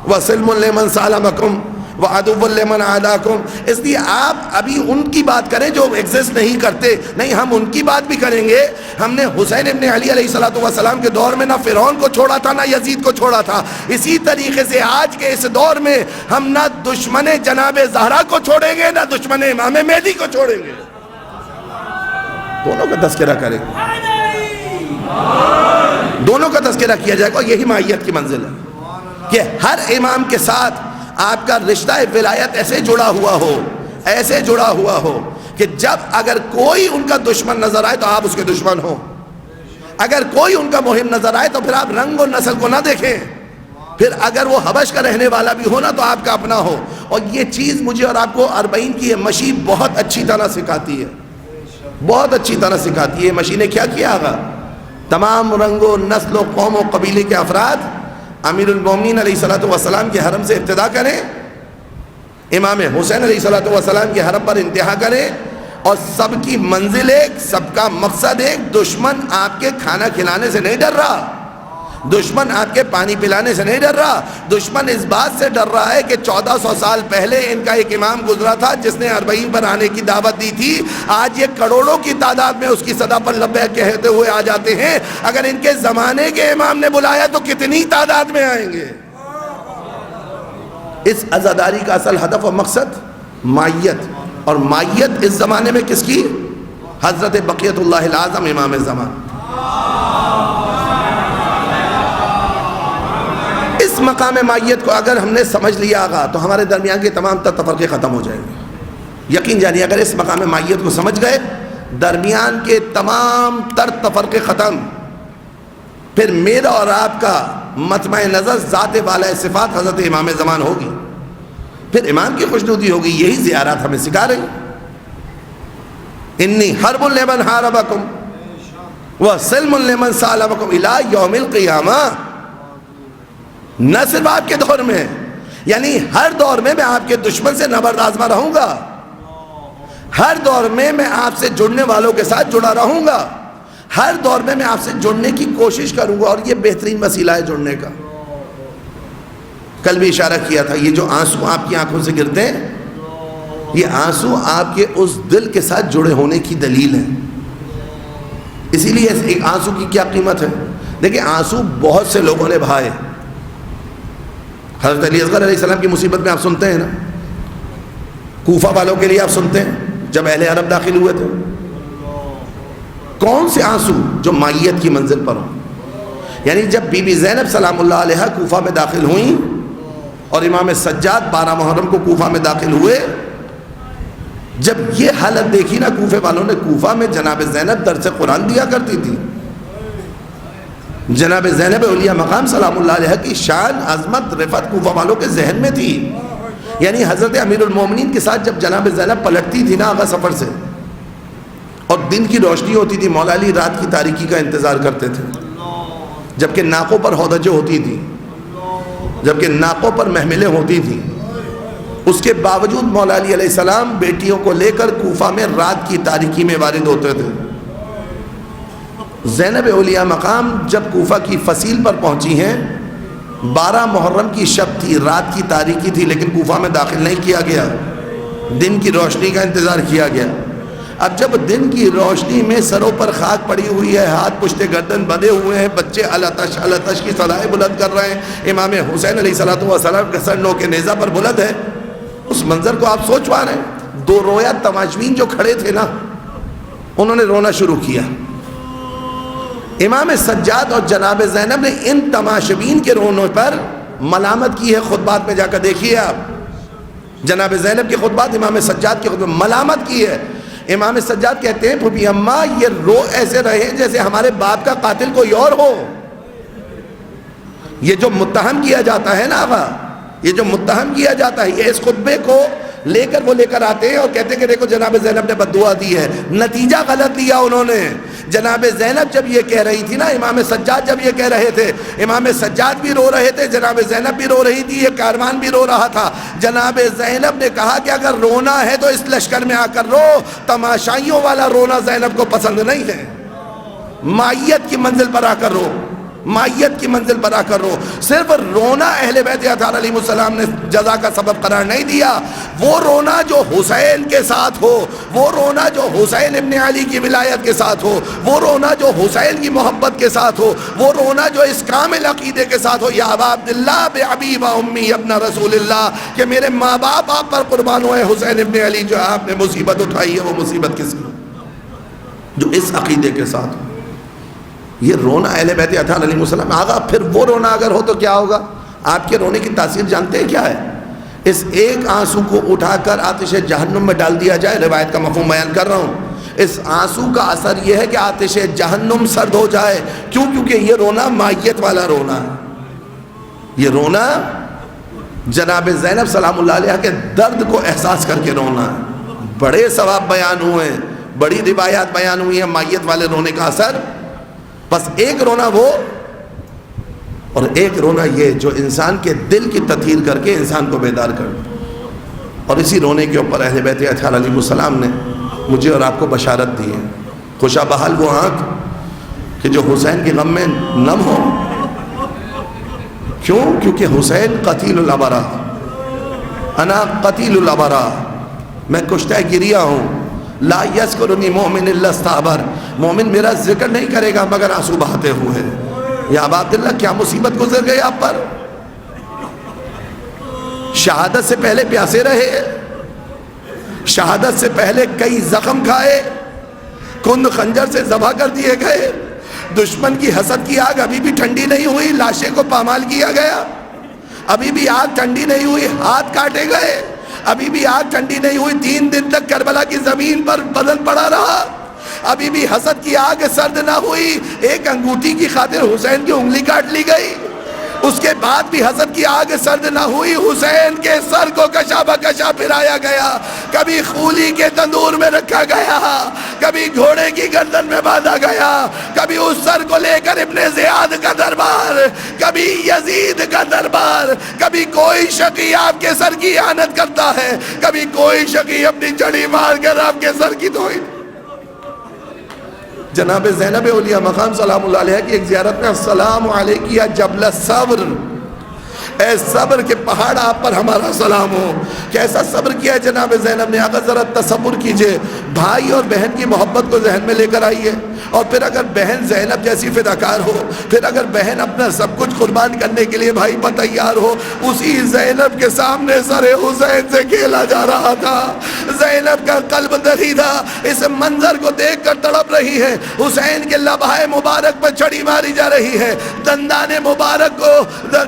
وَسِلْمٌ لِمَنْ سَالَمَكُمْ وَعَدُوٌّ لِمَنْ عَادَاكُمْ. اس لیے آپ ابھی ان کی بات کریں جو ایگزسٹ نہیں کرتے. نہیں، ہم ان کی بات بھی کریں گے. ہم نے حسین ابن علی علیہ السلام کے دور میں نہ فرعون کو چھوڑا تھا نہ یزید کو چھوڑا تھا. اسی طریقے سے آج کے اس دور میں ہم نہ دشمن جناب زہرا کو چھوڑیں گے نہ دشمن امام مہدی کو چھوڑیں گے. دونوں کا تذکرہ کریں گے، دونوں کا تذکرہ کیا جائے گا. یہی مائیت کی منزل ہے کہ ہر امام کے ساتھ آپ کا رشتہ ولایت ایسے جڑا ہوا ہو کہ جب اگر کوئی ان کا دشمن نظر آئے تو آپ اس کے دشمن ہو. اگر کوئی ان کا مہم نظر آئے تو پھر آپ رنگ اور نسل کو نہ دیکھیں. پھر اگر وہ حبش کا رہنے والا بھی ہو نا تو آپ کا اپنا ہو. اور یہ چیز مجھے اور آپ کو 40 کی یہ مشین بہت اچھی طرح سکھاتی ہے، بہت اچھی طرح سکھاتی ہے. مشین نے کیا کیا آگا؟ تمام رنگ و نسل و قوم و قبیلے کے افراد امیر المومنین علیہ السلام کے حرم سے ابتدا کریں، امام حسین علیہ السلام کے حرم پر انتہا کریں، اور سب کی منزل ایک، سب کا مقصد ایک. دشمن آپ کے کھانا کھلانے سے نہیں ڈر رہا، دشمن آپ کے پانی پلانے سے نہیں ڈر رہا. دشمن اس بات سے ڈر رہا ہے کہ 1400 سال پہلے ان کا ایک امام گزرا تھا جس نے 40 پر آنے کی دعوت دی تھی. آج یہ کروڑوں کی تعداد میں اس کی صدا پر لبیک کہتے ہوئے آ جاتے ہیں. اگر ان کے زمانے کے امام نے بلایا تو کتنی تعداد میں آئیں گے. اس عزاداری کا اصل ہدف و مقصد مائیت، اور مائیت اس زمانے میں کس کی؟ حضرت بقیت اللہ العظم امام زمان. اس مقام مائیت کو اگر ہم نے سمجھ لیا آگا تو ہمارے درمیان کے تمام تر تفرقے ختم ہو جائیں گے. یقین جانیے اگر اس مقام مائیت کو سمجھ گئے درمیان کے تمام تر تفرقے ختم. پھر میرا اور آپ کا مطمع نظر ذات والا صفات حضرت امام زمان ہوگی، پھر امام کی خوشنودی ہوگی. یہی زیارات ہمیں سکھا رہی. انی حرب لمن حاربکم وسلم لمن سالمکم الی یوم القیامہ. نہ صرف آپ کے دور میں، یعنی ہر دور میں آپ کے دشمن سے نبرد آزما رہوں گا. ہر دور میں آپ سے جڑنے والوں کے ساتھ جڑا رہوں گا. ہر دور میں آپ سے جڑنے کی کوشش کروں گا، اور یہ بہترین وسیلہ ہے جڑنے کا. کل بھی اشارہ کیا تھا، یہ جو آنسو آپ کی آنکھوں سے گرتے ہیں یہ آنسو آپ کے اس دل کے ساتھ جڑے ہونے کی دلیل ہے. اسی لیے ایک آنسو کی کیا قیمت ہے. دیکھیں آنسو بہت سے لوگوں نے بہائے. حضرت علی اصغر علیہ السلام کی مصیبت میں آپ سنتے ہیں نا، کوفہ والوں کے لیے آپ سنتے ہیں جب اہل عرب داخل ہوئے تھے. کون سے آنسو؟ جو مائیت کی منزل پر ہوں. یعنی جب بی بی زینب سلام اللہ علیہ کوفہ میں داخل ہوئیں اور امام سجاد 12 محرم کو کوفہ میں داخل ہوئے، جب یہ حالت دیکھی نا کوفے والوں نے، کوفہ میں جناب زینب درس قرآن دیا کرتی تھی. جناب زینب اولیاء مقام سلام اللہ علیہ کی شان، عظمت، رفعت کوفہ والوں کے ذہن میں تھی. یعنی حضرت امیر المومنین کے ساتھ جب جناب زینب پلٹتی تھی نا آغا سفر سے، اور دن کی روشنی ہوتی تھی، مولا علی رات کی تاریکی کا انتظار کرتے تھے. جبکہ ناقوں پر ہودجیں ہوتی تھی، جبکہ ناقوں پر محملیں ہوتی تھیں، اس کے باوجود مولا علی علیہ السلام بیٹیوں کو لے کر کوفہ میں رات کی تاریکی میں وارد ہوتے تھے. زینب اولیاء مقام جب کوفہ کی فصیل پر پہنچی ہیں، 12 محرم کی شب تھی، رات کی تاریکی تھی، لیکن کوفہ میں داخل نہیں کیا گیا، دن کی روشنی کا انتظار کیا گیا. اب جب دن کی روشنی میں سروں پر خاک پڑی ہوئی ہے، ہاتھ پشت گردن بندھے ہوئے ہیں، بچے الاتش الاتش کی صدائیں بلند کر رہے ہیں، امام حسین علیہ السلام کا سر نو کے نیزہ پر بلند ہے، اس منظر کو آپ سوچ پا رہے ہیں. 2 رویا تماشبین جو کھڑے تھے نا، انہوں نے رونا شروع کیا. امام سجاد اور جناب زینب نے ان تماشبین کے رونے پر ملامت کی ہے. خطبات میں جا کر دیکھیے آپ، جناب زینب کے خطبات، امام سجاد کے خطبات، ملامت کی ہے. امام سجاد کہتے ہیں پھوپھی اماں یہ رو ایسے رہے جیسے ہمارے باپ کا قاتل کوئی اور ہو. یہ جو متہم کیا جاتا ہے نا آقا، یہ جو متہم کیا جاتا ہے، یہ اس خطبے کو لے کر آتے ہیں اور کہتے ہیں کہ دیکھو جناب زینب نے بددعا دی ہے. نتیجہ غلط دیا انہوں نے. جناب زینب جب یہ کہہ رہی تھی نا، امام سجاد جب یہ کہہ رہے تھے، امام سجاد بھی رو رہے تھے، جناب زینب بھی رو رہی تھی، یہ کاروان بھی رو رہا تھا. جناب زینب نے کہا کہ اگر رونا ہے تو اس لشکر میں آ کر رو، تماشائیوں والا رونا زینب کو پسند نہیں ہے. مائیت کی منزل پر آ کر رو. مائیت کی منزل بنا کر رو. صرف رونا اہل بیت اطہار علیہ السلام نے جزا کا سبب قرار نہیں دیا. وہ رونا جو حسین کے ساتھ ہو, وہ رونا جو حسین ابن علی کی ولایت کے ساتھ ہو, وہ رونا جو حسین کی محبت کے ساتھ ہو, وہ رونا جو اس کامل عقیدے کے ساتھ ہو, یا ابا عبداللہ بابی و امی ابن رسول اللہ, کہ میرے ماں باپ آپ پر قربان ہوئے حسین ابن علی, جو آپ نے مصیبت اٹھائی ہے وہ مصیبت کس کی, جو اس عقیدے کے ساتھ ہو. یہ رونا اہل بیت اطہار علیہ السلام. آگا پھر وہ رونا اگر ہو تو کیا ہوگا؟ آپ کے رونے کی تاثیر جانتے ہیں کیا ہے؟ اس ایک آنسو کو اٹھا کر آتش جہنم میں ڈال دیا جائے. روایت کا مفہوم بیان کر رہا ہوں. اس آنسو کا اثر یہ ہے کہ آتش جہنم سرد ہو جائے. کیوں؟ کیونکہ یہ رونا مائیت والا رونا ہے. یہ رونا جناب زینب سلام اللہ علیہ کے درد کو احساس کر کے رونا ہے. بڑے ثواب بیان ہوئے ہیں, بڑی روایات بیان ہوئی ہیں مائیت والے رونے کا اثر. بس ایک رونا وہ, اور ایک رونا یہ جو انسان کے دل کی تطہیر کر کے انسان کو بیدار کر دے. اور اسی رونے کے اوپر اہل بیت اطہار علیہ السلام نے مجھے اور آپ کو بشارت دی ہے. خوشا بحال وہ آنکھ کہ جو حسین کے غم میں نم ہو. کیوں؟ کیونکہ حسین قتیل الابرا, انا قتیل الابرا, میں کشتہ گریہ ہوں. لا یذکرنی مومن الا استعبر, مومن میرا ذکر نہیں کرے گا مگر آنسو بہاتے ہوئے. یا ابا عبداللہ کیا مصیبت گزر گئی آپ پر؟ شہادت سے پہلے پیاسے رہے, شہادت سے پہلے کئی زخم کھائے, کند خنجر سے ذبح کر دیے گئے, دشمن کی حسد کی آگ ابھی بھی ٹھنڈی نہیں ہوئی, لاشیں کو پامال کیا گیا, ابھی بھی آگ ٹھنڈی نہیں ہوئی, ہاتھ کاٹے گئے, ابھی بھی آگ ٹھنڈی نہیں ہوئی, 3 دن تک کربلا کی زمین پر بدن پڑا رہا, ابھی بھی حسد کی آگ سرد نہ ہوئی. ایک انگوٹھی کی خاطر حسین کی انگلی کاٹ لی گئی, اس کے بعد بھی حسد کی آگ سرد نہ ہوئی. حسین کے سر کو کشا بکشا پھرایا گیا, کبھی خولی کے تندور میں رکھا گیا, کبھی گھوڑے کی گردن میں باندھا گیا, کبھی اس سر کو لے کر ابن زیاد کا دربار, کبھی یزید کا دربار, کبھی کوئی شقی آپ کے سر کی اعانت کرتا ہے, کبھی کوئی شقی اپنی چھڑی مار کر آپ کے سر کی توہین. جناب زینب اولیاء مقام سلام اللہ علیہ کی ایک زیارت میں السلام علیکم یا جبل الصبر, اے صبر کے پہاڑ آپ پر ہمارا سلام ہو. کیسا صبر کیا ہے جناب زینب نے؟ اگر ذرا تصور کیجئے, بھائی اور بہن کی محبت کو ذہن میں لے کر آئیے. اور پھر اگر بہن زینب جیسی فداکار ہو, پھر اگر بہن اپنا سب کچھ قربان کرنے کے لیے بھائی پر تیار ہو, اسی زینب کے سامنے سر حسین سے کھیلا جا رہا تھا. زینب کا قلب دری تھا, اس منظر کو دیکھ کر تڑپ رہی ہے. حسین کے لبہائے مبارک پر چھڑی ماری جا رہی ہے, دندان مبارک کو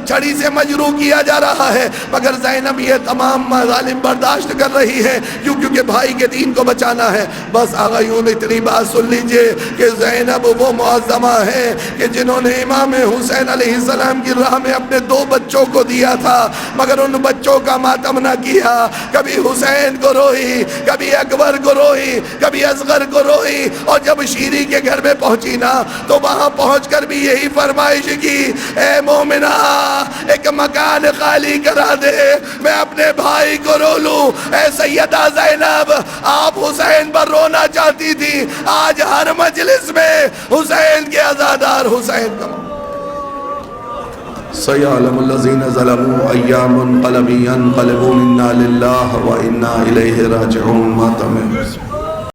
چھڑی سے مجروح کیا جا رہا ہے, مگر زینب یہ تمام مظالم برداشت کر رہی ہے کیونکہ بھائی کے دین کو بچانا ہے. بس آقا یوں اتنی بات سن لیجئے کہ زینب وہ معظمہ ہے کہ جنہوں نے امام حسین علیہ السلام کی راہ میں اپنے 2 بچوں کو دیا تھا, مگر ان بچوں کا ماتم نہ کیا. کبھی حسین کو روئی, کبھی اکبر کو روئی, کبھی اصغر کو روئی, اور جب شیری کے گھر میں پہنچی نا تو وہاں پہنچ کر بھی یہی فرمائش کی, اے مومنہ ایک مکان خالی کرا دے, میں اپنے بھائی کو رو لوں. اے سیدہ زینب, آپ حسین پر رونا چاہتی تھی, آج ہر مجلس میں حسین کے عزادار حسین کا سیعلم الذین ظلموا ایام انقلبوا انا للہ و انا الیہ راجعون. ماتم